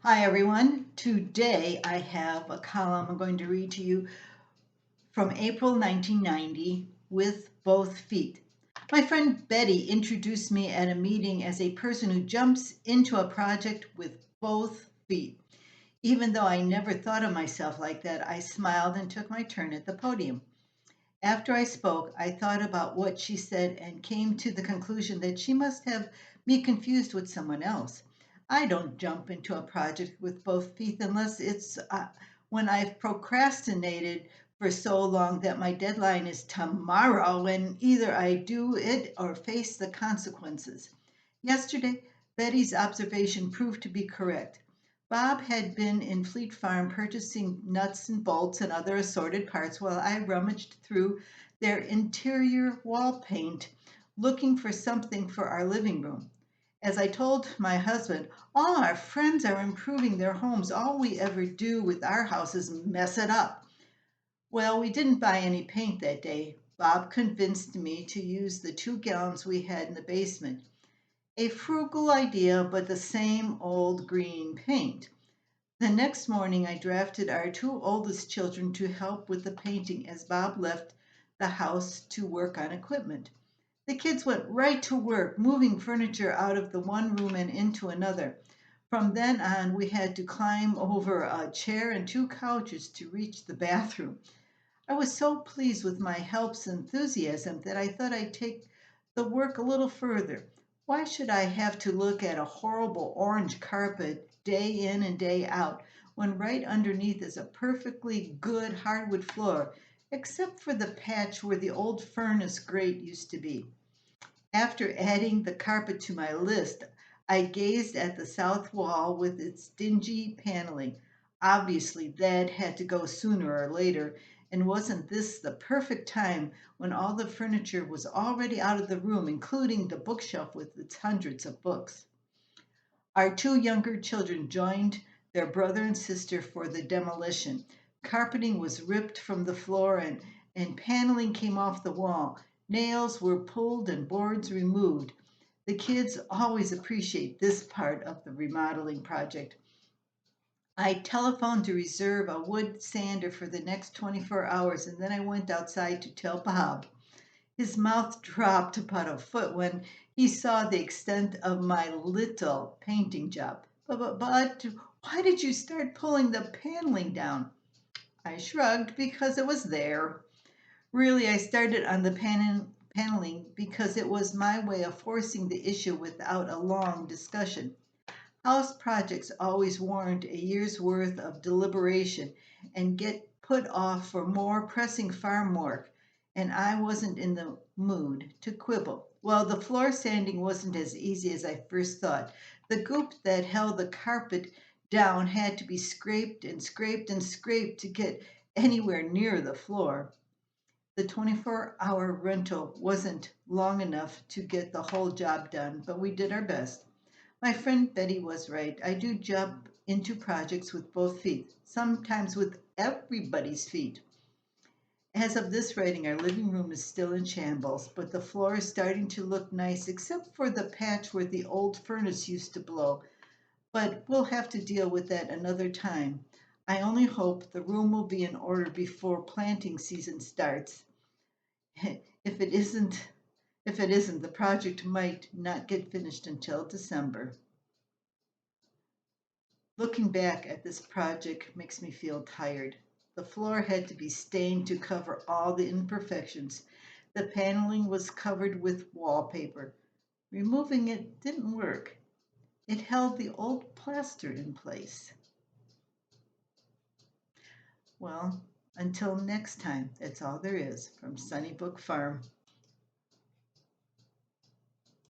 Hi everyone. Today I have a column I'm going to read to you from April 1990 with both feet. My friend Betty introduced me at a meeting as a person who jumps into a project with both feet. Even though I never thought of myself like that, I smiled and took my turn at the podium. After I spoke, I thought about what she said and came to the conclusion that she must have me confused with someone else. I don't jump into a project with both feet unless it's when I've procrastinated for so long that my deadline is tomorrow and either I do it or face the consequences. Yesterday, Betty's observation proved to be correct. Bob had been in Fleet Farm purchasing nuts and bolts and other assorted parts while I rummaged through their interior wall paint looking for something for our living room. As I told my husband, all our friends are improving their homes. All we ever do with our house is mess it up. Well, we didn't buy any paint that day. Bob convinced me to use the 2 gallons we had in the basement. A frugal idea, but the same old green paint. The next morning, I drafted our 2 oldest children to help with the painting as Bob left the house to work on equipment. The kids went right to work, moving furniture out of the one room and into another. From then on, we had to climb over a chair and 2 couches to reach the bathroom. I was so pleased with my help's enthusiasm that I thought I'd take the work a little further. Why should I have to look at a horrible orange carpet day in and day out when right underneath is a perfectly good hardwood floor, except for the patch where the old furnace grate used to be? After adding the carpet to my list, I gazed at the south wall with its dingy paneling. Obviously, that had to go sooner or later, and wasn't this the perfect time when all the furniture was already out of the room, including the bookshelf with its hundreds of books? Our 2 younger children joined their brother and sister for the demolition. Carpeting was ripped from the floor and paneling came off the wall. Nails were pulled and boards removed. The kids always appreciate this part of the remodeling project. I telephoned to reserve a wood sander for the next 24 hours and then I went outside to tell Bob. His mouth dropped about a foot when he saw the extent of my little painting job. But why did you start pulling the paneling down? I shrugged because it was there. Really, I started on the paneling because it was my way of forcing the issue without a long discussion. House projects always warrant a year's worth of deliberation and get put off for more pressing farm work, and I wasn't in the mood to quibble. Well, the floor sanding wasn't as easy as I first thought. The goop that held the carpet down had to be scraped and scraped and scraped to get anywhere near the floor. The 24-hour rental wasn't long enough to get the whole job done, but we did our best. My friend Betty was right. I do jump into projects with both feet, sometimes with everybody's feet. As of this writing, our living room is still in shambles, but the floor is starting to look nice, except for the patch where the old furnace used to blow. But we'll have to deal with that another time. I only hope the room will be in order before planting season starts. If it isn't, the project might not get finished until December. Looking back at this project makes me feel tired. The floor had to be stained to cover all the imperfections. The paneling was covered with wallpaper. Removing it didn't work. It held the old plaster in place. Well, until next time, that's all there is from Sunnybrook Farm.